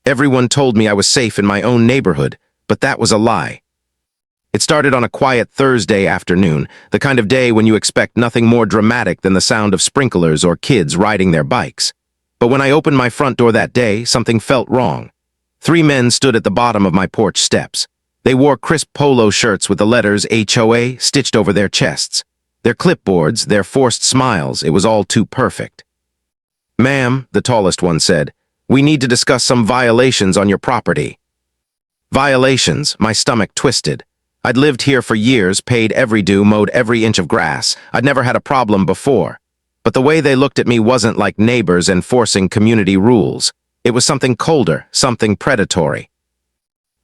Everyone told me I was safe in my own neighborhood, but that was a lie. It started on a quiet Thursday afternoon, the kind of day when you expect nothing more dramatic than the sound of sprinklers or kids riding their bikes. But when I opened my front door that day, something felt wrong. 3 men stood at the bottom of my porch steps. They wore crisp polo shirts with the letters HOA stitched over their chests. Their clipboards, their forced smiles, it was all too perfect. "Ma'am," the tallest one said, "we need to discuss some violations on your property." Violations, my stomach twisted. I'd lived here for years, paid every due, mowed every inch of grass. I'd never had a problem before. But the way they looked at me wasn't like neighbors enforcing community rules. It was something colder, something predatory.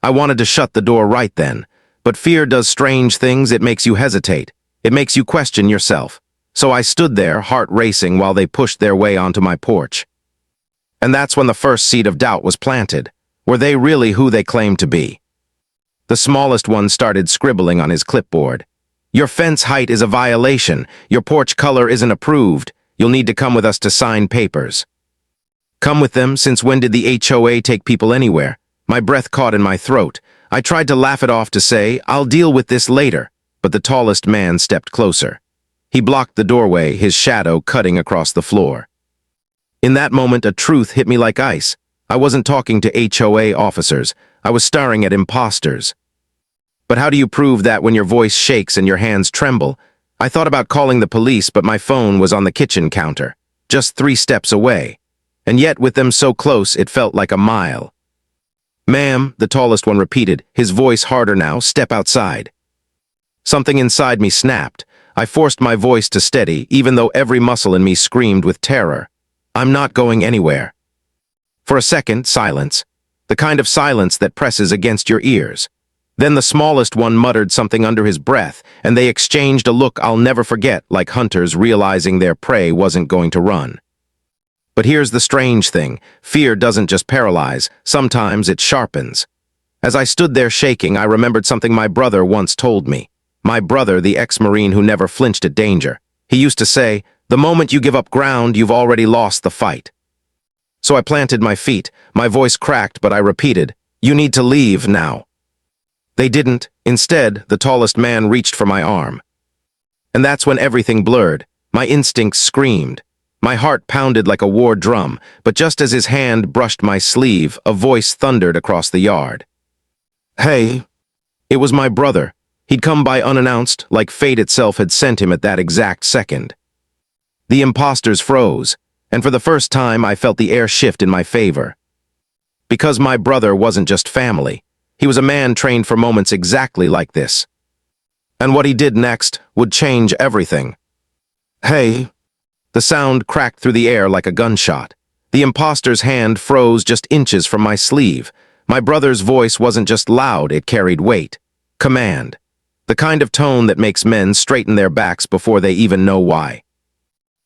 I wanted to shut the door right then, but fear does strange things. It makes you hesitate. It makes you question yourself. So I stood there, heart racing, while they pushed their way onto my porch. And that's when the first seed of doubt was planted. Were they really who they claimed to be? The smallest one started scribbling on his clipboard. "Your fence height is a violation. Your porch color isn't approved. You'll need to come with us to sign papers." Come with them? Since when did the HOA take people anywhere? My breath caught in my throat. I tried to laugh it off to say, "I'll deal with this later," but the tallest man stepped closer. He blocked the doorway, his shadow cutting across the floor. In that moment, a truth hit me like ice. I wasn't talking to HOA officers. I was staring at imposters. But how do you prove that when your voice shakes and your hands tremble? I thought about calling the police, but my phone was on the kitchen counter, just 3 steps away. And yet, with them so close, it felt like a mile. "Ma'am," the tallest one repeated, his voice harder now, "step outside." Something inside me snapped. I forced my voice to steady, even though every muscle in me screamed with terror. "I'm not going anywhere." For a second, silence. The kind of silence that presses against your ears. Then the smallest one muttered something under his breath, and they exchanged a look I'll never forget, like hunters realizing their prey wasn't going to run. But here's the strange thing. Fear doesn't just paralyze. Sometimes it sharpens. As I stood there shaking, I remembered something my brother once told me. My brother, the ex-Marine who never flinched at danger. He used to say, "The moment you give up ground, you've already lost the fight." So I planted my feet. My voice cracked, but I repeated, "You need to leave now." They didn't. Instead, the tallest man reached for my arm. And that's when everything blurred. My instincts screamed. My heart pounded like a war drum, but just as his hand brushed my sleeve, a voice thundered across the yard. "Hey." It was my brother. He'd come by unannounced, like fate itself had sent him at that exact second. The imposters froze, and for the first time I felt the air shift in my favor. Because my brother wasn't just family. He was a man trained for moments exactly like this. And what he did next would change everything. "Hey." The sound cracked through the air like a gunshot. The imposter's hand froze just inches from my sleeve. My brother's voice wasn't just loud, it carried weight. Command. The kind of tone that makes men straighten their backs before they even know why.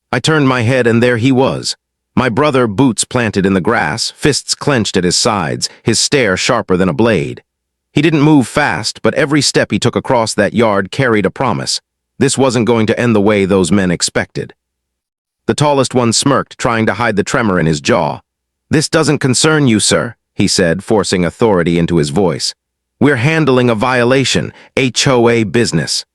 I turned my head and there he was. My brother, boots planted in the grass, fists clenched at his sides, his stare sharper than a blade. He didn't move fast, but every step he took across that yard carried a promise. This wasn't going to end the way those men expected. The tallest one smirked, trying to hide the tremor in his jaw. "This doesn't concern you, sir," he said, forcing authority into his voice. "We're handling a violation, HOA business."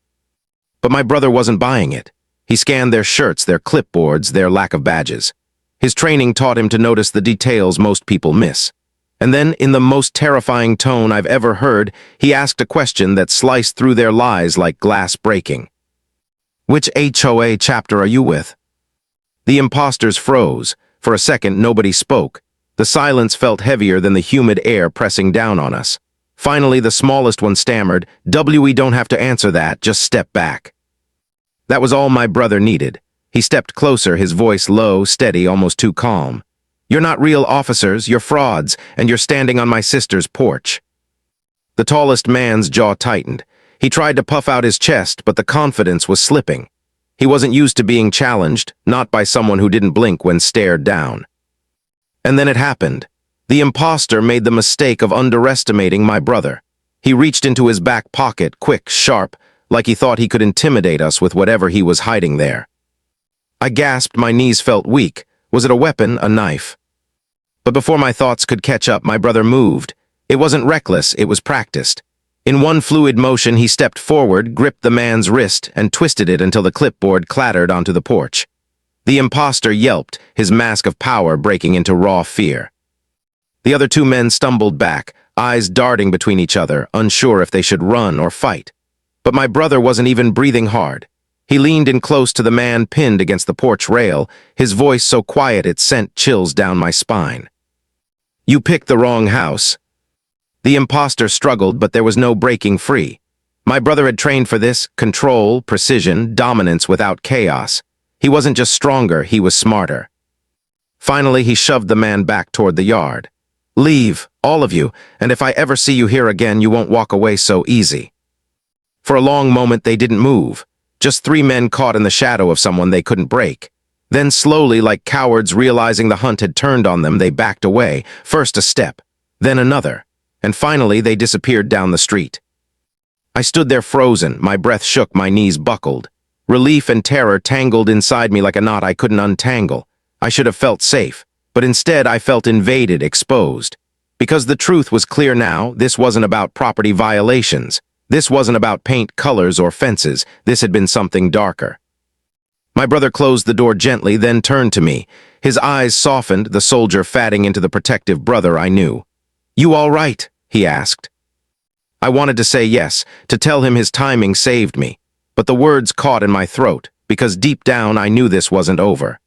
But my brother wasn't buying it. He scanned their shirts, their clipboards, their lack of badges. His training taught him to notice the details most people miss. And then, in the most terrifying tone I've ever heard, he asked a question that sliced through their lies like glass breaking. "Which HOA chapter are you with?" The imposters froze. For a second, nobody spoke. The silence felt heavier than the humid air pressing down on us. Finally, the smallest one stammered, "We don't have to answer that, just step back." That was all my brother needed. He stepped closer, his voice low, steady, almost too calm. "You're not real officers, you're frauds, and you're standing on my sister's porch." The tallest man's jaw tightened. He tried to puff out his chest, but the confidence was slipping. He wasn't used to being challenged, not by someone who didn't blink when stared down. And then it happened. The imposter made the mistake of underestimating my brother. He reached into his back pocket, quick, sharp, like he thought he could intimidate us with whatever he was hiding there. I gasped, my knees felt weak. Was it a weapon, a knife? But before my thoughts could catch up, my brother moved. It wasn't reckless, it was practiced. In one fluid motion, he stepped forward, gripped the man's wrist, and twisted it until the clipboard clattered onto the porch. The imposter yelped, his mask of power breaking into raw fear. The other two men stumbled back, eyes darting between each other, unsure if they should run or fight. But my brother wasn't even breathing hard. He leaned in close to the man pinned against the porch rail, his voice so quiet it sent chills down my spine. "You picked the wrong house." The imposter struggled, but there was no breaking free. My brother had trained for this: control, precision, dominance without chaos. He wasn't just stronger, he was smarter. Finally, he shoved the man back toward the yard. "Leave, all of you, and if I ever see you here again, you won't walk away so easy." For a long moment, they didn't move. Just three men caught in the shadow of someone they couldn't break. Then slowly, like cowards realizing the hunt had turned on them, they backed away, first a step, then another, and finally they disappeared down the street. I stood there frozen, my breath shook, my knees buckled. Relief and terror tangled inside me like a knot I couldn't untangle. I should have felt safe, but instead I felt invaded, exposed. Because the truth was clear now, this wasn't about property violations. This wasn't about paint colors or fences. This had been something darker. My brother closed the door gently, then turned to me. His eyes softened, the soldier fatting into the protective brother I knew. "You all right?" he asked. I wanted to say yes, to tell him his timing saved me, but the words caught in my throat, because deep down I knew this wasn't over.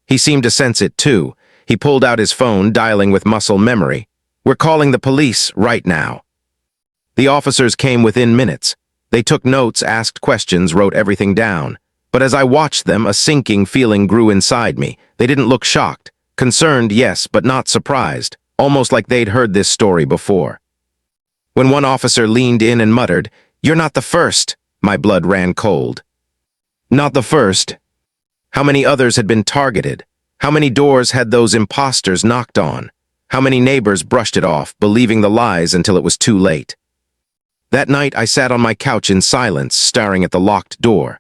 He seemed to sense it too. He pulled out his phone, dialing with muscle memory. "We're calling the police right now." The officers came within minutes. They took notes, asked questions, wrote everything down. But as I watched them, a sinking feeling grew inside me. They didn't look shocked. Concerned, yes, but not surprised. Almost like they'd heard this story before. When one officer leaned in and muttered, "You're not the first," my blood ran cold. Not the first. How many others had been targeted? How many doors had those imposters knocked on? How many neighbors brushed it off, believing the lies until it was too late? That night, I sat on my couch in silence, staring at the locked door.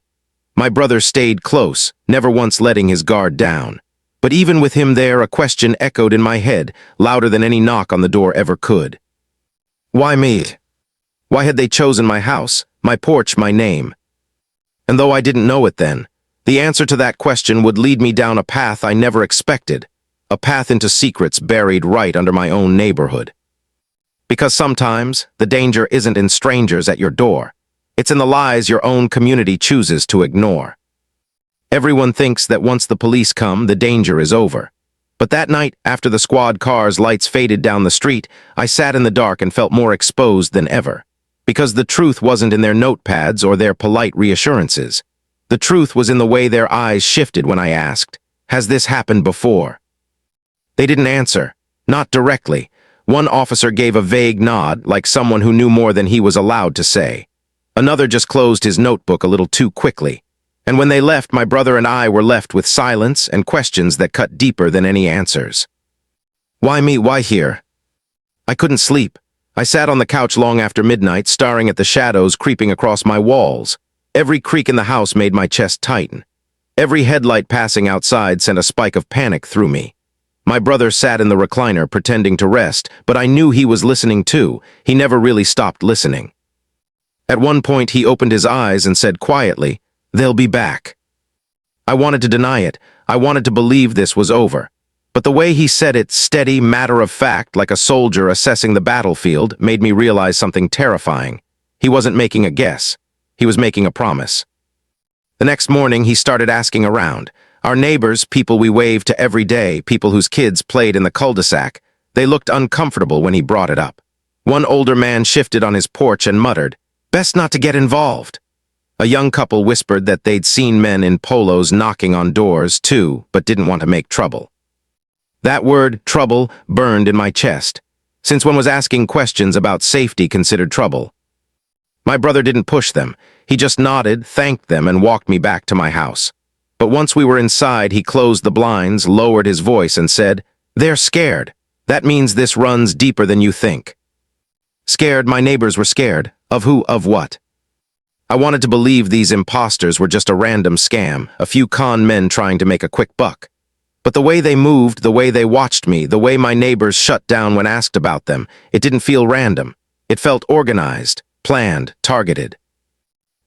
My brother stayed close, never once letting his guard down. But even with him there, a question echoed in my head, louder than any knock on the door ever could. Why me? Why had they chosen my house, my porch, my name? And though I didn't know it then, the answer to that question would lead me down a path I never expected, a path into secrets buried right under my own neighborhood. Because sometimes, the danger isn't in strangers at your door. It's in the lies your own community chooses to ignore. Everyone thinks that once the police come, the danger is over. But that night, after the squad car's lights faded down the street, I sat in the dark and felt more exposed than ever. Because the truth wasn't in their notepads or their polite reassurances. The truth was in the way their eyes shifted when I asked, "Has this happened before?" They didn't answer, not directly. One officer gave a vague nod, like someone who knew more than he was allowed to say. Another just closed his notebook a little too quickly. And when they left, my brother and I were left with silence and questions that cut deeper than any answers. Why me? Why here? I couldn't sleep. I sat on the couch long after midnight, staring at the shadows creeping across my walls. Every creak in the house made my chest tighten. Every headlight passing outside sent a spike of panic through me. My brother sat in the recliner, pretending to rest, but I knew he was listening too. He never really stopped listening. At one point, he opened his eyes and said quietly, "They'll be back." I wanted to deny it. I wanted to believe this was over. But the way he said it, steady, matter-of-fact, like a soldier assessing the battlefield, made me realize something terrifying. He wasn't making a guess. He was making a promise. The next morning, he started asking around. Our neighbors, people we waved to every day, people whose kids played in the cul-de-sac, they looked uncomfortable when he brought it up. One older man shifted on his porch and muttered, "Best not to get involved." A young couple whispered that they'd seen men in polos knocking on doors, too, but didn't want to make trouble. That word, trouble, burned in my chest, since one was asking questions about safety considered trouble. My brother didn't push them. He just nodded, thanked them, and walked me back to my house. But once we were inside, he closed the blinds, lowered his voice, and said, "They're scared. That means this runs deeper than you think." Scared, my neighbors were scared. Of who, of what? I wanted to believe these imposters were just a random scam, a few con men trying to make a quick buck. But the way they moved, the way they watched me, the way my neighbors shut down when asked about them, it didn't feel random. It felt organized, planned, targeted.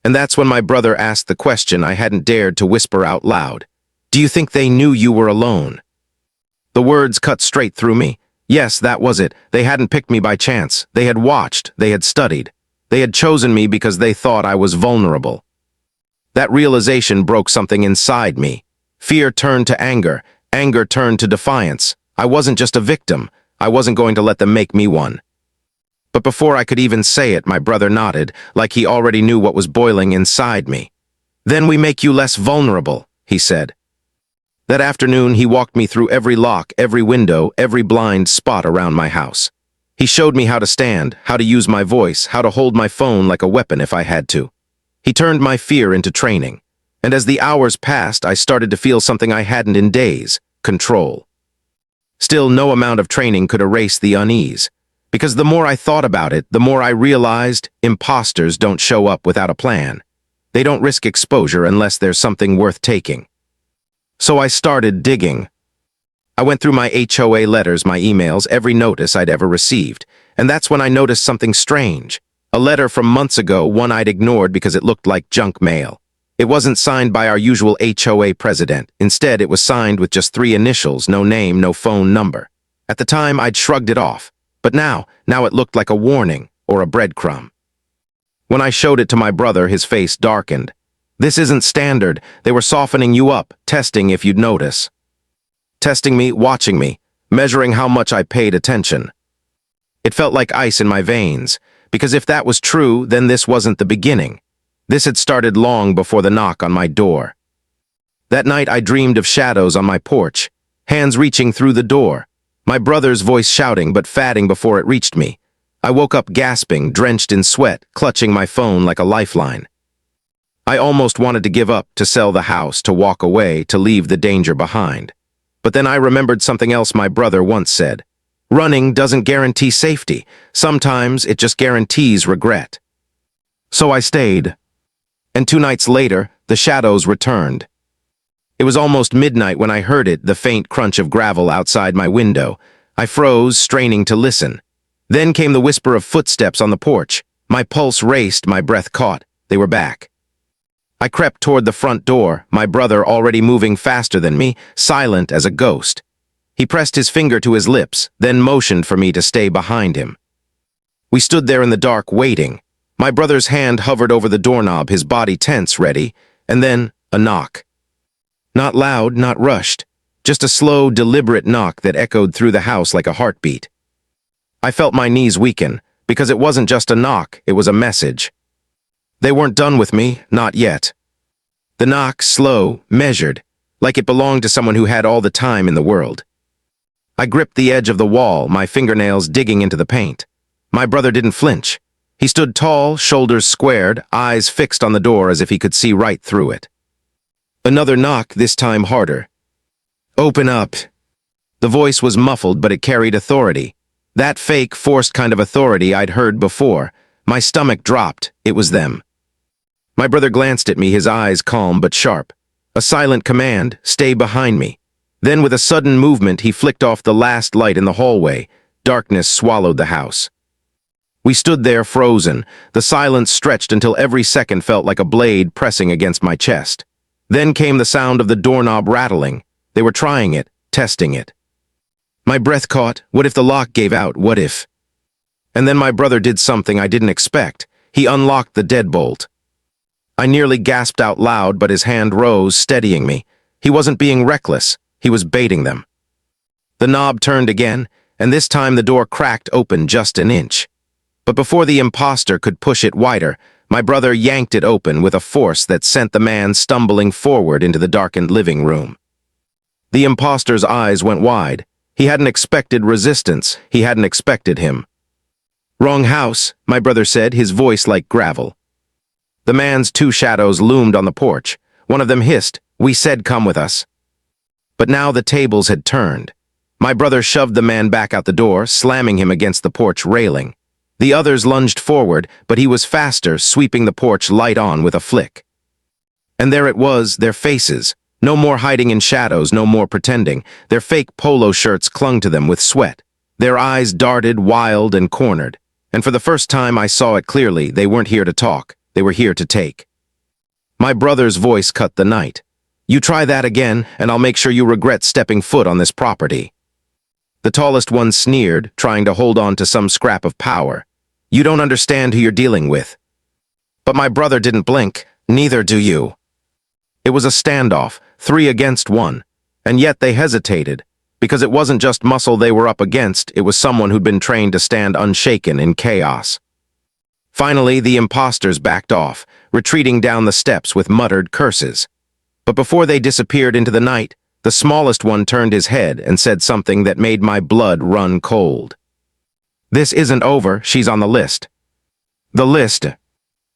And that's when my brother asked the question I hadn't dared to whisper out loud. Do you think they knew you were alone? The words cut straight through me. Yes, that was it. They hadn't picked me by chance. They had watched. They had studied. They had chosen me because they thought I was vulnerable. That realization broke something inside me. Fear turned to anger. Anger turned to defiance. I wasn't just a victim. I wasn't going to let them make me one. But before I could even say it, my brother nodded, like he already knew what was boiling inside me. Then we make you less vulnerable, he said. That afternoon, he walked me through every lock, every window, every blind spot around my house. He showed me how to stand, how to use my voice, how to hold my phone like a weapon if I had to. He turned my fear into training. And as the hours passed, I started to feel something I hadn't in days: control. Still, no amount of training could erase the unease. Because the more I thought about it, the more I realized imposters don't show up without a plan. They don't risk exposure unless there's something worth taking. So I started digging. I went through my HOA letters, my emails, every notice I'd ever received. And that's when I noticed something strange. A letter from months ago, one I'd ignored because it looked like junk mail. It wasn't signed by our usual HOA president. Instead, it was signed with just 3 initials, no name, no phone number. At the time, I'd shrugged it off. But now it looked like a warning or a breadcrumb. When I showed it to my brother, his face darkened. This isn't standard. They were softening you up, testing if you'd notice. Testing me, watching me, measuring how much I paid attention. It felt like ice in my veins, because if that was true, then this wasn't the beginning. This had started long before the knock on my door. That night I dreamed of shadows on my porch, hands reaching through the door, my brother's voice shouting but fading before it reached me. I woke up gasping, drenched in sweat, clutching my phone like a lifeline. I almost wanted to give up, to sell the house, to walk away, to leave the danger behind. But then I remembered something else my brother once said. Running doesn't guarantee safety. Sometimes it just guarantees regret. So I stayed. And 2 nights later, the shadows returned. It was almost midnight when I heard it, the faint crunch of gravel outside my window. I froze, straining to listen. Then came the whisper of footsteps on the porch. My pulse raced, my breath caught. They were back. I crept toward the front door, my brother already moving faster than me, silent as a ghost. He pressed his finger to his lips, then motioned for me to stay behind him. We stood there in the dark, waiting. My brother's hand hovered over the doorknob, his body tense, ready, and then a knock. Not loud, not rushed, just a slow, deliberate knock that echoed through the house like a heartbeat. I felt my knees weaken, because it wasn't just a knock, it was a message. They weren't done with me, not yet. The knock, slow, measured, like it belonged to someone who had all the time in the world. I gripped the edge of the wall, my fingernails digging into the paint. My brother didn't flinch. He stood tall, shoulders squared, eyes fixed on the door as if he could see right through it. Another knock, this time harder. Open up. The voice was muffled, but it carried authority. That fake, forced kind of authority I'd heard before. My stomach dropped. It was them. My brother glanced at me, his eyes calm but sharp. A silent command, stay behind me. Then with a sudden movement, he flicked off the last light in the hallway. Darkness swallowed the house. We stood there frozen. The silence stretched until every second felt like a blade pressing against my chest. Then came the sound of the doorknob rattling. They were trying it, testing it. My breath caught. What if the lock gave out? What if? And then my brother did something I didn't expect. He unlocked the deadbolt. I nearly gasped out loud, but his hand rose, steadying me. He wasn't being reckless. He was baiting them. The knob turned again, and this time the door cracked open just an inch. But before the imposter could push it wider, my brother yanked it open with a force that sent the man stumbling forward into the darkened living room. The imposter's eyes went wide. He hadn't expected resistance. He hadn't expected him. Wrong house, my brother said, his voice like gravel. The man's 2 shadows loomed on the porch. One of them hissed, "We said come with us." But now the tables had turned. My brother shoved the man back out the door, slamming him against the porch railing. The others lunged forward, but he was faster, sweeping the porch light on with a flick. And there it was, their faces, No more hiding in shadows, no more pretending. Their fake polo shirts clung to them with sweat. Their eyes darted, wild and cornered. And for the first time I saw it clearly, they weren't here to talk. They were here to take. My brother's voice cut the night. You try that again, and I'll make sure you regret stepping foot on this property. The tallest one sneered, trying to hold on to some scrap of power. You don't understand who you're dealing with. But my brother didn't blink, neither do you. It was a standoff, 3 against 1, and yet they hesitated, because it wasn't just muscle they were up against, it was someone who'd been trained to stand unshaken in chaos. Finally, the imposters backed off, retreating down the steps with muttered curses. But before they disappeared into the night, the smallest one turned his head and said something that made my blood run cold. This isn't over, she's on the list. The list.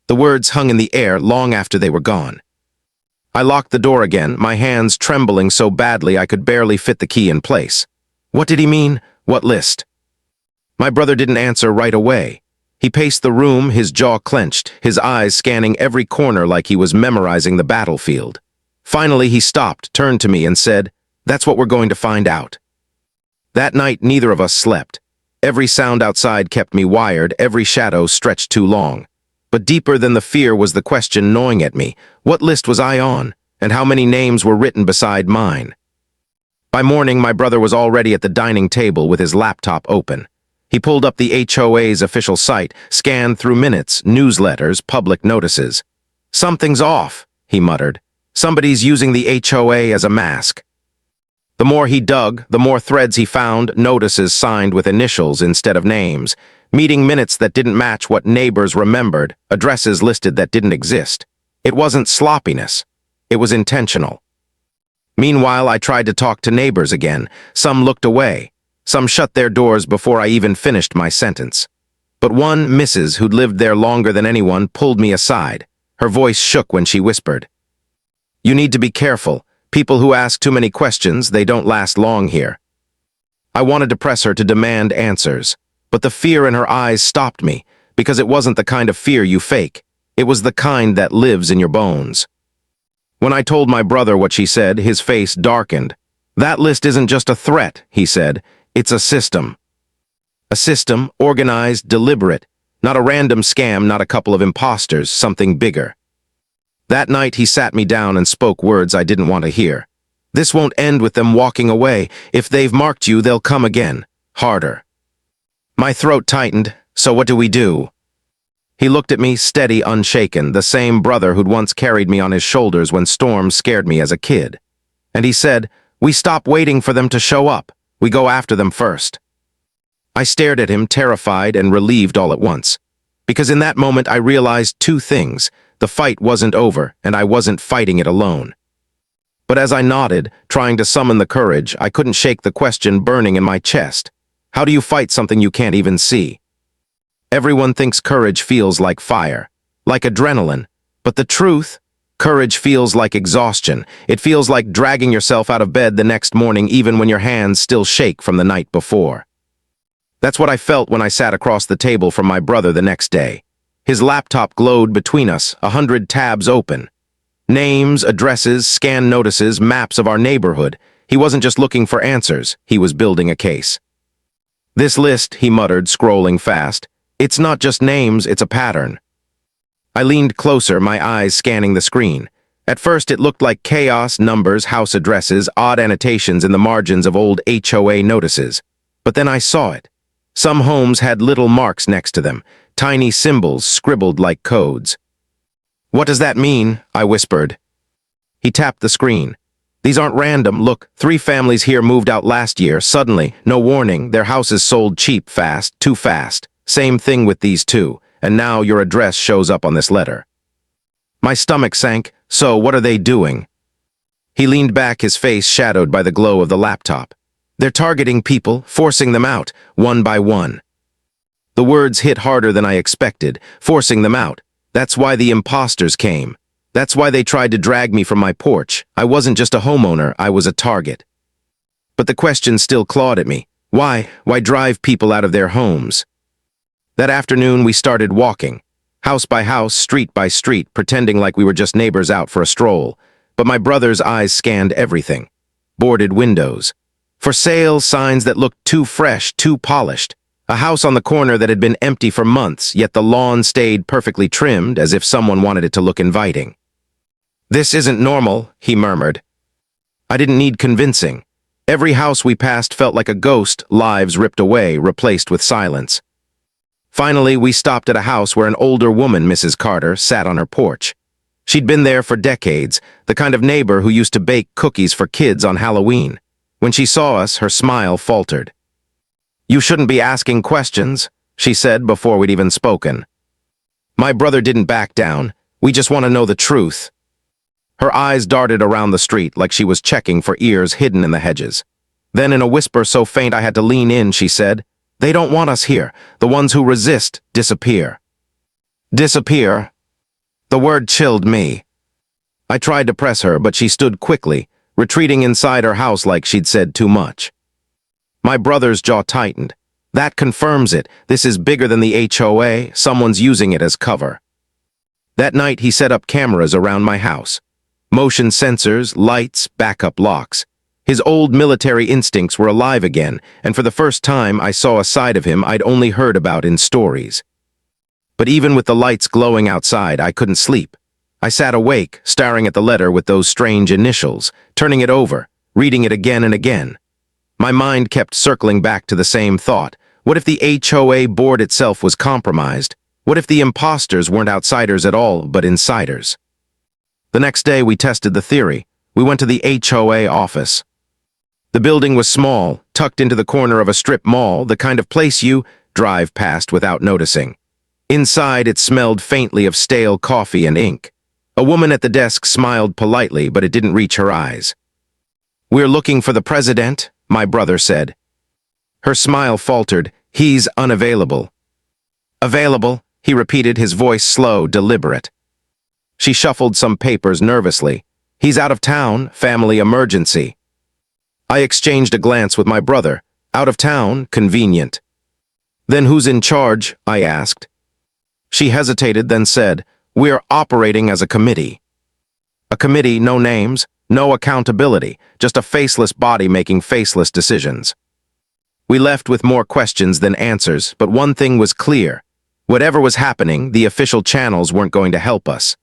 The words hung in the air long after they were gone. I locked the door again, my hands trembling so badly I could barely fit the key in place. What did he mean? What list? My brother didn't answer right away. He paced the room, his jaw clenched, his eyes scanning every corner like he was memorizing the battlefield. Finally, he stopped, turned to me and said, "That's what we're going to find out." That night, neither of us slept. Every sound outside kept me wired, every shadow stretched too long. But deeper than the fear was the question gnawing at me. What list was I on, and how many names were written beside mine? By morning, my brother was already at the dining table with his laptop open. He pulled up the HOA's official site, scanned through minutes, newsletters, public notices. "Something's off," he muttered. "Somebody's using the HOA as a mask." The more he dug, the more threads he found, notices signed with initials instead of names, meeting minutes that didn't match what neighbors remembered, addresses listed that didn't exist. It wasn't sloppiness. It was intentional. Meanwhile, I tried to talk to neighbors again. Some looked away. Some shut their doors before I even finished my sentence. But one, Mrs., who'd lived there longer than anyone, pulled me aside. Her voice shook when she whispered, "You need to be careful. People who ask too many questions, they don't last long here." I wanted to press her to demand answers, but the fear in her eyes stopped me, because it wasn't the kind of fear you fake. It was the kind that lives in your bones. When I told my brother what she said, his face darkened. "That list isn't just a threat," he said. "It's a system." A system, organized, deliberate, not a random scam, not a couple of imposters, something bigger. That night he sat me down and spoke words I didn't want to hear. "This won't end with them walking away. If they've marked you, they'll come again. Harder." My throat tightened. "So what do we do?" He looked at me, steady, unshaken, the same brother who'd once carried me on his shoulders when storms scared me as a kid. And he said, "We stop waiting for them to show up. We go after them first." I stared at him, terrified and relieved all at once. Because in that moment I realized 2 things. The fight wasn't over, and I wasn't fighting it alone. But as I nodded, trying to summon the courage, I couldn't shake the question burning in my chest. How do you fight something you can't even see? Everyone thinks courage feels like fire, like adrenaline. But the truth? Courage feels like exhaustion. It feels like dragging yourself out of bed the next morning even when your hands still shake from the night before. That's what I felt when I sat across the table from my brother the next day. His laptop glowed between us, 100 tabs open. Names, addresses, scanned notices, maps of our neighborhood. He wasn't just looking for answers, he was building a case. "This list," he muttered, scrolling fast. "It's not just names, it's a pattern." I leaned closer, my eyes scanning the screen. At first it looked like chaos, numbers, house addresses, odd annotations in the margins of old HOA notices. But then I saw it. Some homes had little marks next to them, tiny symbols scribbled like codes. "What does that mean?" I whispered. He tapped the screen. "These aren't random. Look, 3 families here moved out last year. Suddenly, no warning, their houses sold cheap, fast, too fast. Same thing with these 2, and now your address shows up on this letter." My stomach sank. "So, what are they doing?" He leaned back, his face shadowed by the glow of the laptop. "They're targeting people, forcing them out, one by one." The words hit harder than I expected, forcing them out. That's why the imposters came. That's why they tried to drag me from my porch. I wasn't just a homeowner, I was a target. But the question still clawed at me. Why drive people out of their homes? That afternoon we started walking, house by house, street by street, pretending like we were just neighbors out for a stroll. But my brother's eyes scanned everything. Boarded windows. For sale signs that looked too fresh, too polished. A house on the corner that had been empty for months, yet the lawn stayed perfectly trimmed as if someone wanted it to look inviting. "This isn't normal," he murmured. I didn't need convincing. Every house we passed felt like a ghost, lives ripped away, replaced with silence. Finally, we stopped at a house where an older woman, Mrs. Carter, sat on her porch. She'd been there for decades, the kind of neighbor who used to bake cookies for kids on Halloween. When she saw us, her smile faltered. "You shouldn't be asking questions," she said before we'd even spoken. My brother didn't back down. "We just want to know the truth." Her eyes darted around the street like she was checking for ears hidden in the hedges. Then in a whisper so faint I had to lean in, she said, "They don't want us here. The ones who resist disappear." Disappear? The word chilled me. I tried to press her, but she stood quickly, retreating inside her house like she'd said too much. My brother's jaw tightened. "That confirms it. This is bigger than the HOA. Someone's using it as cover." That night he set up cameras around my house. Motion sensors, lights, backup locks. His old military instincts were alive again, and for the first time I saw a side of him I'd only heard about in stories. But even with the lights glowing outside, I couldn't sleep. I sat awake, staring at the letter with those strange initials, turning it over, reading it again and again. My mind kept circling back to the same thought. What if the HOA board itself was compromised? What if the imposters weren't outsiders at all, but insiders? The next day we tested the theory. We went to the HOA office. The building was small, tucked into the corner of a strip mall, the kind of place you drive past without noticing. Inside, it smelled faintly of stale coffee and ink. A woman at the desk smiled politely, but it didn't reach her eyes. "We're looking for the president," my brother said. Her smile faltered. "He's unavailable." "Available?" he repeated, his voice slow, deliberate. She shuffled some papers nervously. "He's out of town, family emergency." I exchanged a glance with my brother. "Out of town, convenient." "Then who's in charge?" I asked. She hesitated, then said, "We're operating as a committee." A committee, no names, no accountability, just a faceless body making faceless decisions. We left with more questions than answers, but one thing was clear. Whatever was happening, the official channels weren't going to help us.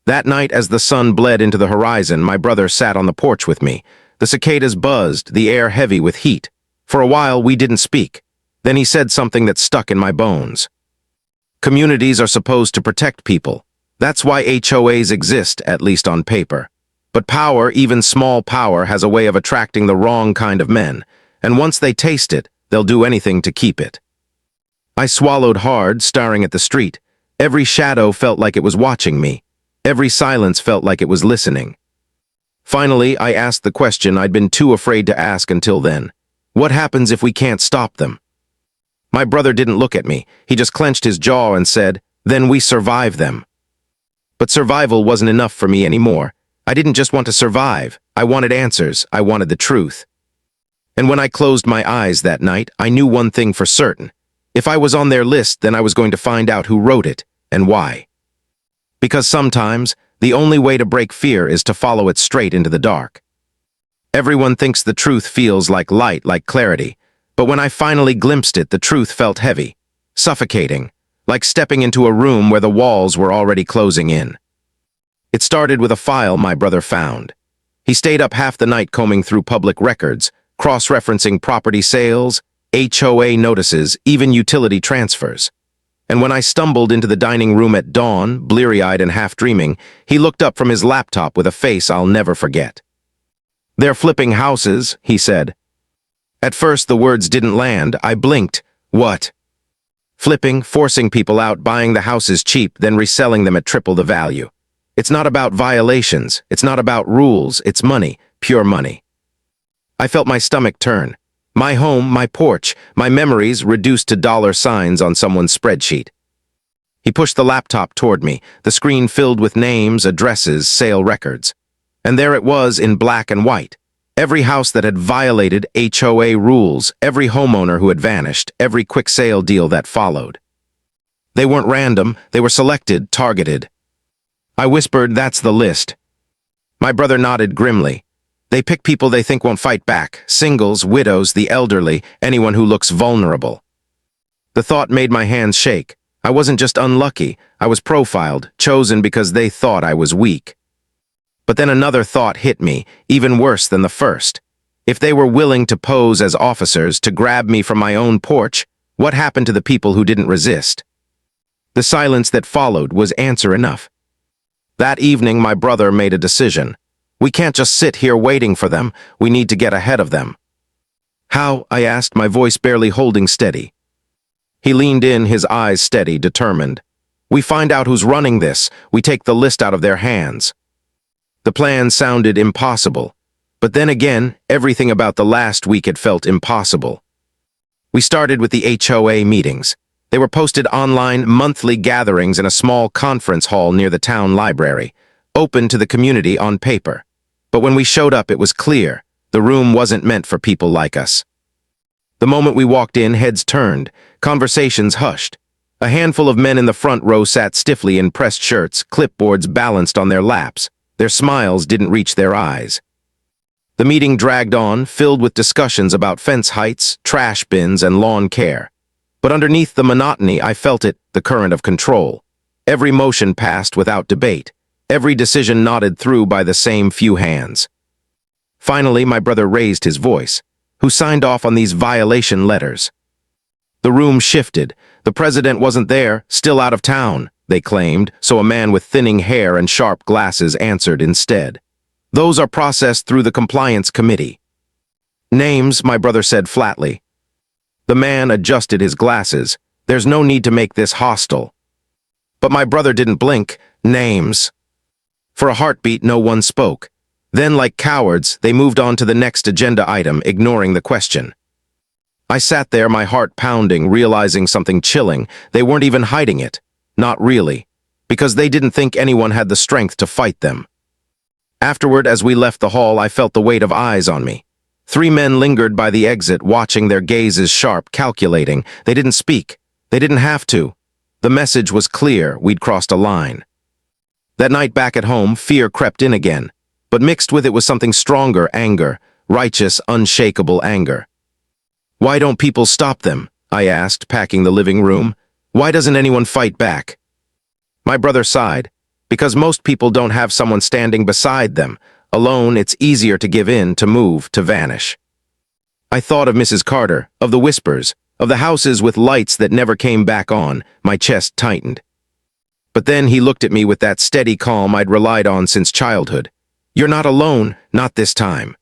That night, as the sun bled into the horizon, my brother sat on the porch with me. The cicadas buzzed, the air heavy with heat. For a while, we didn't speak. Then he said something that stuck in my bones. "Communities are supposed to protect people. That's why HOAs exist, at least on paper. But power, even small power, has a way of attracting the wrong kind of men. And once they taste it, they'll do anything to keep it." I swallowed hard, staring at the street. Every shadow felt like it was watching me. Every silence felt like it was listening. Finally, I asked the question I'd been too afraid to ask until then. What happens if we can't stop them? My brother didn't look at me. He just clenched his jaw and said, "Then we survive them." But survival wasn't enough for me anymore. I didn't just want to survive. I wanted answers. I wanted the truth. And when I closed my eyes that night, I knew one thing for certain. If I was on their list, then I was going to find out who wrote it and why. Because sometimes, the only way to break fear is to follow it straight into the dark. Everyone thinks the truth feels like light, like clarity. But when I finally glimpsed it, the truth felt heavy, suffocating, like stepping into a room where the walls were already closing in. It started with a file my brother found. He stayed up half the night combing through public records, cross-referencing property sales, HOA notices, even utility transfers. And when I stumbled into the dining room at dawn, bleary-eyed and half-dreaming, he looked up from his laptop with a face I'll never forget. "They're flipping houses," he said. At first, the words didn't land. I blinked. What? Flipping, forcing people out, buying the houses cheap, then reselling them at triple the value. It's not about violations. It's not about rules. It's money, pure money. I felt my stomach turn. My home, my porch, my memories reduced to dollar signs on someone's spreadsheet. He pushed the laptop toward me, the screen filled with names, addresses, sale records. And there it was in black and white. Every house that had violated HOA rules, every homeowner who had vanished, every quick sale deal that followed. They weren't random, they were selected, targeted. I whispered, "That's the list." My brother nodded grimly. They pick people they think won't fight back. Singles, widows, the elderly, anyone who looks vulnerable. The thought made my hands shake. I wasn't just unlucky, I was profiled, chosen because they thought I was weak. But then another thought hit me, even worse than the first. If they were willing to pose as officers to grab me from my own porch, what happened to the people who didn't resist? The silence that followed was answer enough. That evening, my brother made a decision. We can't just sit here waiting for them, we need to get ahead of them. How? I asked, my voice barely holding steady. He leaned in, his eyes steady, determined. We find out who's running this, we take the list out of their hands. The plan sounded impossible, but then again, everything about the last week had felt impossible. We started with the HOA meetings. They were posted online, monthly gatherings in a small conference hall near the town library, open to the community on paper. But when we showed up, it was clear. The room wasn't meant for people like us. The moment we walked in, heads turned, conversations hushed. A handful of men in the front row sat stiffly in pressed shirts, clipboards balanced on their laps. Their smiles didn't reach their eyes. The meeting dragged on, filled with discussions about fence heights, trash bins, and lawn care. But underneath the monotony, I felt it, the current of control. Every motion passed without debate. Every decision nodded through by the same few hands. Finally, my brother raised his voice. Who signed off on these violation letters? The room shifted. The president wasn't there, still out of town, they claimed, so a man with thinning hair and sharp glasses answered instead. Those are processed through the compliance committee. Names, my brother said flatly. The man adjusted his glasses. There's no need to make this hostile. But my brother didn't blink. Names. For a heartbeat, no one spoke. Then, like cowards, they moved on to the next agenda item, ignoring the question. I sat there, my heart pounding, realizing something chilling. They weren't even hiding it. Not really. Because they didn't think anyone had the strength to fight them. Afterward, as we left the hall, I felt the weight of eyes on me. 3 men lingered by the exit, watching, their gazes sharp, calculating. They didn't speak. They didn't have to. The message was clear, we'd crossed a line. That night back at home, fear crept in again. But mixed with it was something stronger, anger, righteous, unshakable anger. Why don't people stop them? I asked, packing the living room. Why doesn't anyone fight back? My brother sighed. Because most people don't have someone standing beside them. Alone, it's easier to give in, to move, to vanish. I thought of Mrs. Carter, of the whispers, of the houses with lights that never came back on. My chest tightened. But then he looked at me with that steady calm I'd relied on since childhood. You're not alone, not this time.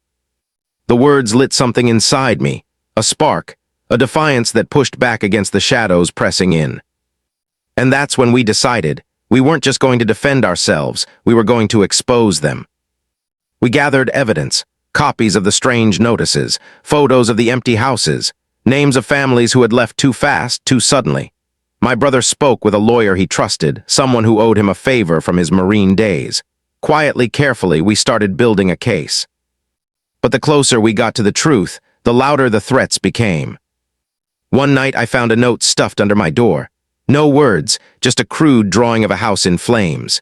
The words lit something inside me, a spark, a defiance that pushed back against the shadows pressing in. And that's when we decided, we weren't just going to defend ourselves, we were going to expose them. We gathered evidence, copies of the strange notices, photos of the empty houses, names of families who had left too fast, too suddenly. My brother spoke with a lawyer he trusted, someone who owed him a favor from his Marine days. Quietly, carefully, we started building a case. But the closer we got to the truth, the louder the threats became. One night I found a note stuffed under my door. No words, just a crude drawing of a house in flames.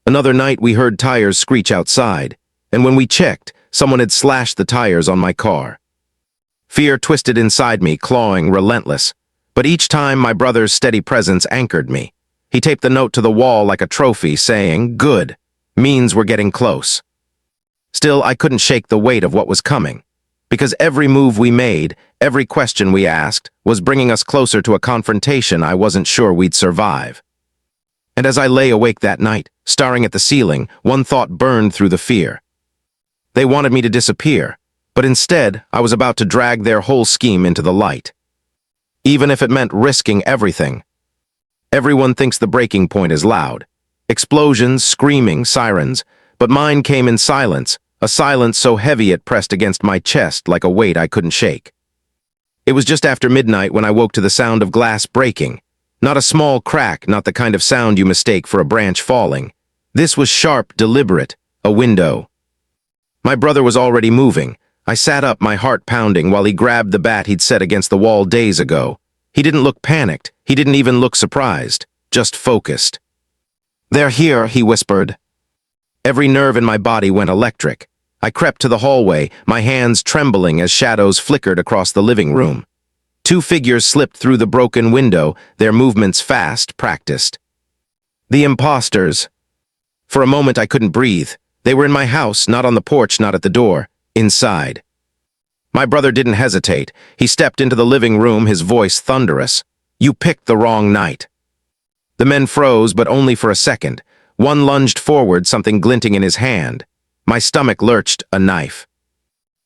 Another night we heard tires screech outside, and when we checked, someone had slashed the tires on my car. Fear twisted inside me, clawing, relentless. But each time my brother's steady presence anchored me. He taped the note to the wall like a trophy, saying, "Good. Means we're getting close." Still, I couldn't shake the weight of what was coming. Because every move we made, every question we asked, was bringing us closer to a confrontation I wasn't sure we'd survive. And as I lay awake that night, staring at the ceiling, one thought burned through the fear. They wanted me to disappear, but instead, I was about to drag their whole scheme into the light. Even if it meant risking everything. Everyone thinks the breaking point is loud. Explosions, screaming, sirens, but mine came in silence, a silence so heavy it pressed against my chest like a weight I couldn't shake. It was just after midnight when I woke to the sound of glass breaking. Not a small crack, not the kind of sound you mistake for a branch falling. This was sharp, deliberate, a window. My brother was already moving. I sat up, my heart pounding, while he grabbed the bat he'd set against the wall days ago. He didn't look panicked. He didn't even look surprised. Just focused. "They're here," he whispered. Every nerve in my body went electric. I crept to the hallway, my hands trembling as shadows flickered across the living room. Two figures slipped through the broken window, their movements fast, practiced. The imposters. For a moment I couldn't breathe. They were in my house, not on the porch, not at the door. Inside. My brother didn't hesitate. He stepped into the living room, his voice thunderous. "You picked the wrong night." The men froze, but only for a second. One lunged forward, something glinting in his hand. My stomach lurched, a knife.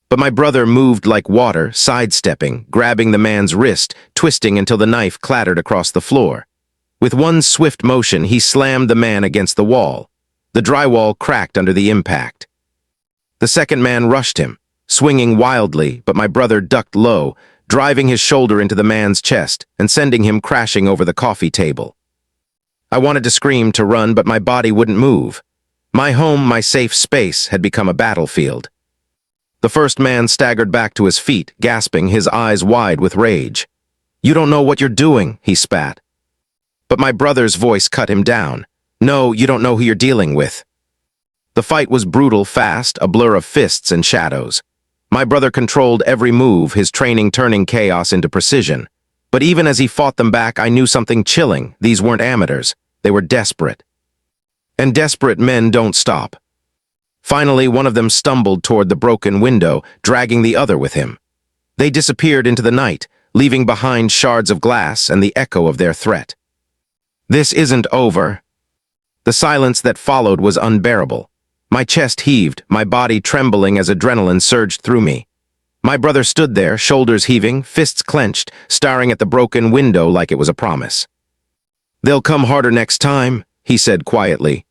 But my brother moved like water, sidestepping, grabbing the man's wrist, twisting until the knife clattered across the floor. With one swift motion, he slammed the man against the wall. The drywall cracked under the impact. The second man rushed him, swinging wildly, but my brother ducked low, driving his shoulder into the man's chest and sending him crashing over the coffee table. I wanted to scream, to run, but my body wouldn't move. My home, my safe space, had become a battlefield. The first man staggered back to his feet, gasping, his eyes wide with rage. "You don't know what you're doing," he spat. But my brother's voice cut him down. "No, you don't know who you're dealing with." The fight was brutal, fast, a blur of fists and shadows. My brother controlled every move, his training turning chaos into precision. But even as he fought them back, I knew something chilling. These weren't amateurs. They were desperate. And desperate men don't stop. Finally, one of them stumbled toward the broken window, dragging the other with him. They disappeared into the night, leaving behind shards of glass and the echo of their threat. This isn't over. The silence that followed was unbearable. My chest heaved, my body trembling as adrenaline surged through me. My brother stood there, shoulders heaving, fists clenched, staring at the broken window like it was a promise. "They'll come harder next time," he said quietly.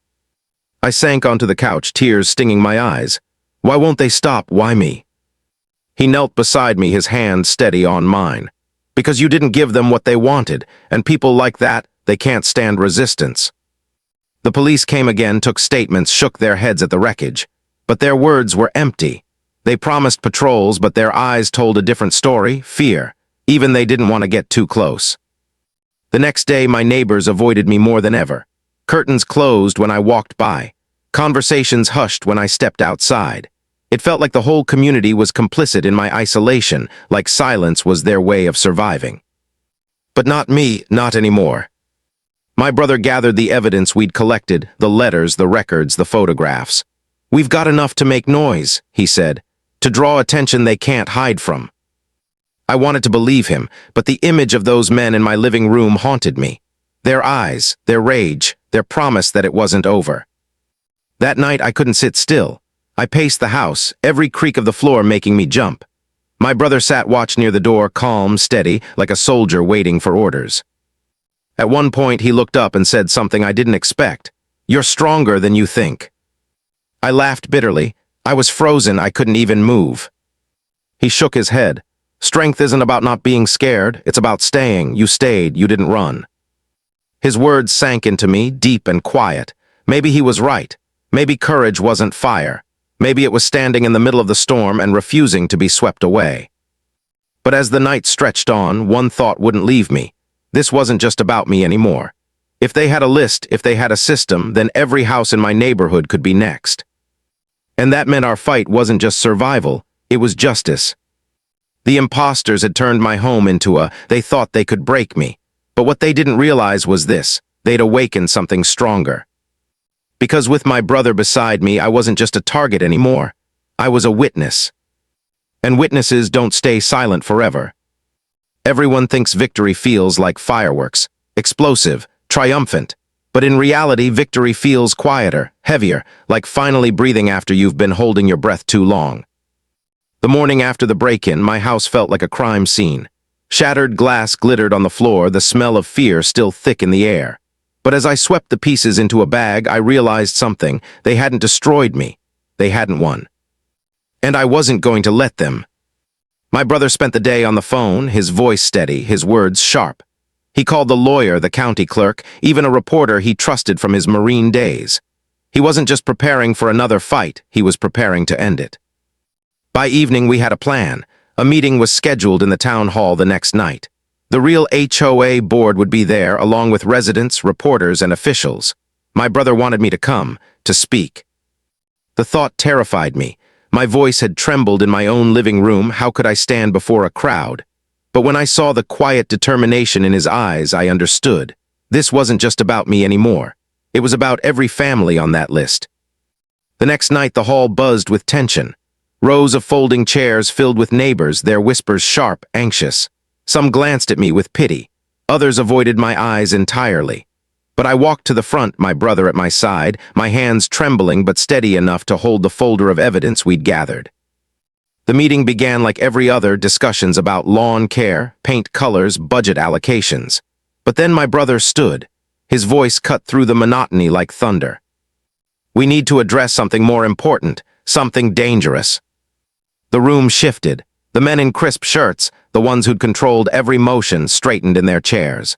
I sank onto the couch, tears stinging my eyes. Why won't they stop? Why me? He knelt beside me, his hand steady on mine. "Because you didn't give them what they wanted, and people like that, they can't stand resistance." The police came again, took statements, shook their heads at the wreckage. But their words were empty. They promised patrols, but their eyes told a different story, fear. Even they didn't want to get too close. The next day, my neighbors avoided me more than ever. Curtains closed when I walked by. Conversations hushed when I stepped outside. It felt like the whole community was complicit in my isolation, like silence was their way of surviving. But not me, not anymore. My brother gathered the evidence we'd collected, the letters, the records, the photographs. "We've got enough to make noise," he said, "to draw attention they can't hide from." I wanted to believe him, but the image of those men in my living room haunted me. Their eyes, their rage, their promise that it wasn't over. That night I couldn't sit still. I paced the house, every creak of the floor making me jump. My brother sat watch near the door, calm, steady, like a soldier waiting for orders. At one point, he looked up and said something I didn't expect. "You're stronger than you think." I laughed bitterly. I was frozen, I couldn't even move. He shook his head. "Strength isn't about not being scared, it's about staying. You stayed, you didn't run." His words sank into me, deep and quiet. Maybe he was right. Maybe courage wasn't fire. Maybe it was standing in the middle of the storm and refusing to be swept away. But as the night stretched on, one thought wouldn't leave me. This wasn't just about me anymore. If they had a list, if they had a system, then every house in my neighborhood could be next. And that meant our fight wasn't just survival, it was justice. The imposters had turned my home into they thought they could break me. But what they didn't realize was this: they'd awakened something stronger. Because with my brother beside me, I wasn't just a target anymore. I was a witness. And witnesses don't stay silent forever. Everyone thinks victory feels like fireworks, explosive, triumphant. But in reality, victory feels quieter, heavier, like finally breathing after you've been holding your breath too long. The morning after the break-in, my house felt like a crime scene. Shattered glass glittered on the floor, the smell of fear still thick in the air. But as I swept the pieces into a bag, I realized something. They hadn't destroyed me. They hadn't won. And I wasn't going to let them. My brother spent the day on the phone, his voice steady, his words sharp. He called the lawyer, the county clerk, even a reporter he trusted from his Marine days. He wasn't just preparing for another fight, he was preparing to end it. By evening, we had a plan. A meeting was scheduled in the town hall the next night. The real HOA board would be there, along with residents, reporters, and officials. My brother wanted me to come, to speak. The thought terrified me. My voice had trembled in my own living room. How could I stand before a crowd? But when I saw the quiet determination in his eyes, I understood. This wasn't just about me anymore. It was about every family on that list. The next night, the hall buzzed with tension. Rows of folding chairs filled with neighbors, their whispers sharp, anxious. Some glanced at me with pity. Others avoided my eyes entirely. But I walked to the front, my brother at my side, my hands trembling but steady enough to hold the folder of evidence we'd gathered. The meeting began like every other, discussions about lawn care, paint colors, budget allocations. But then my brother stood. His voice cut through the monotony like thunder. We need to address something more important, something dangerous. The room shifted. The men in crisp shirts, the ones who'd controlled every motion, straightened in their chairs.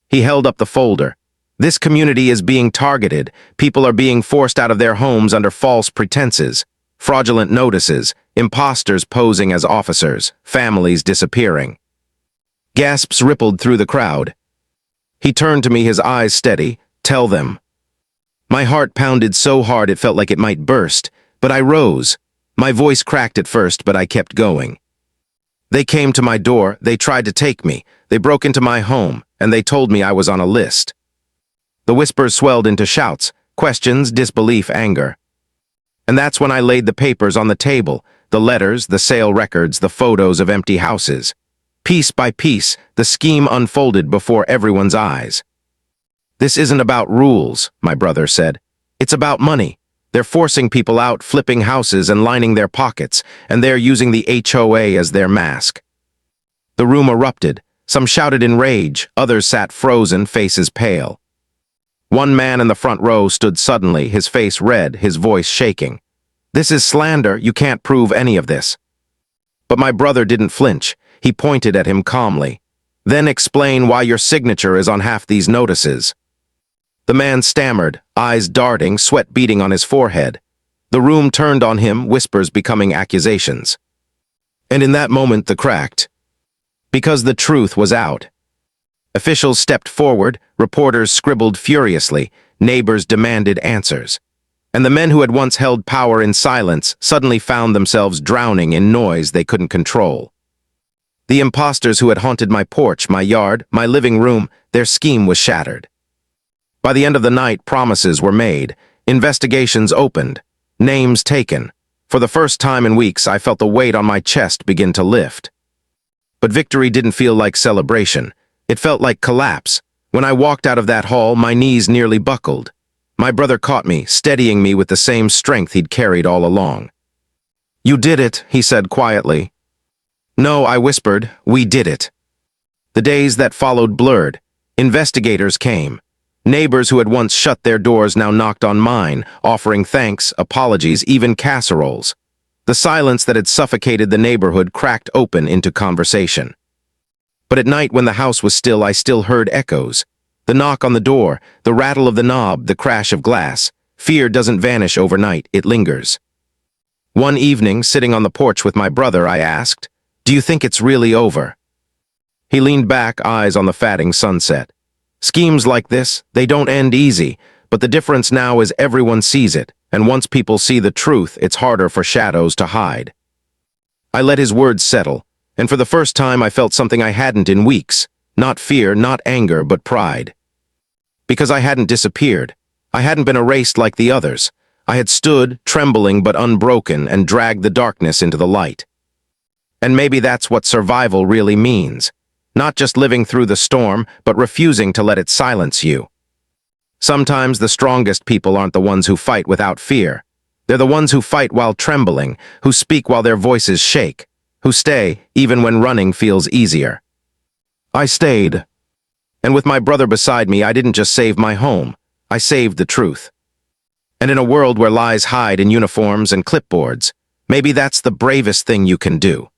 He held up the folder. This community is being targeted. People are being forced out of their homes under false pretenses, fraudulent notices, imposters posing as officers, families disappearing. Gasps rippled through the crowd. He turned to me, his eyes steady. Tell them. My heart pounded so hard it felt like it might burst, but I rose. My voice cracked at first, but I kept going. They came to my door, they tried to take me, they broke into my home, and they told me I was on a list. The whispers swelled into shouts, questions, disbelief, anger. And that's when I laid the papers on the table, the letters, the sale records, the photos of empty houses. Piece by piece, the scheme unfolded before everyone's eyes. This isn't about rules, my brother said. It's about money. They're forcing people out, flipping houses and lining their pockets, and they're using the HOA as their mask. The room erupted. Some shouted in rage, others sat frozen, faces pale. One man in the front row stood suddenly, his face red, his voice shaking. This is slander, you can't prove any of this. But my brother didn't flinch. He pointed at him calmly. Then explain why your signature is on half these notices. The man stammered, eyes darting, sweat beading on his forehead. The room turned on him, whispers becoming accusations. And in that moment the cracked. Because the truth was out. Officials stepped forward, reporters scribbled furiously, neighbors demanded answers. And the men who had once held power in silence suddenly found themselves drowning in noise they couldn't control. The imposters who had haunted my porch, my yard, my living room, their scheme was shattered. By the end of the night, promises were made, investigations opened, names taken. For the first time in weeks, I felt the weight on my chest begin to lift. But victory didn't feel like celebration. It felt like collapse. When I walked out of that hall, my knees nearly buckled. My brother caught me, steadying me with the same strength he'd carried all along. You did it, he said quietly. No, I whispered, we did it. The days that followed blurred. Investigators came. Neighbors who had once shut their doors now knocked on mine, offering thanks, apologies, even casseroles. The silence that had suffocated the neighborhood cracked open into conversation. But at night when the house was still, I still heard echoes. The knock on the door, the rattle of the knob, the crash of glass. Fear doesn't vanish overnight, it lingers. One evening, sitting on the porch with my brother, I asked, "Do you think it's really over?" He leaned back, eyes on the fading sunset. Schemes like this, they don't end easy, but the difference now is everyone sees it, and once people see the truth, it's harder for shadows to hide. I let his words settle, and for the first time I felt something I hadn't in weeks. Not fear, not anger, but pride. Because I hadn't disappeared. I hadn't been erased like the others. I had stood, trembling but unbroken, and dragged the darkness into the light. And maybe that's what survival really means. Not just living through the storm, but refusing to let it silence you. Sometimes the strongest people aren't the ones who fight without fear. They're the ones who fight while trembling, who speak while their voices shake, who stay even when running feels easier. I stayed. And with my brother beside me, I didn't just save my home. I saved the truth. And in a world where lies hide in uniforms and clipboards, maybe that's the bravest thing you can do.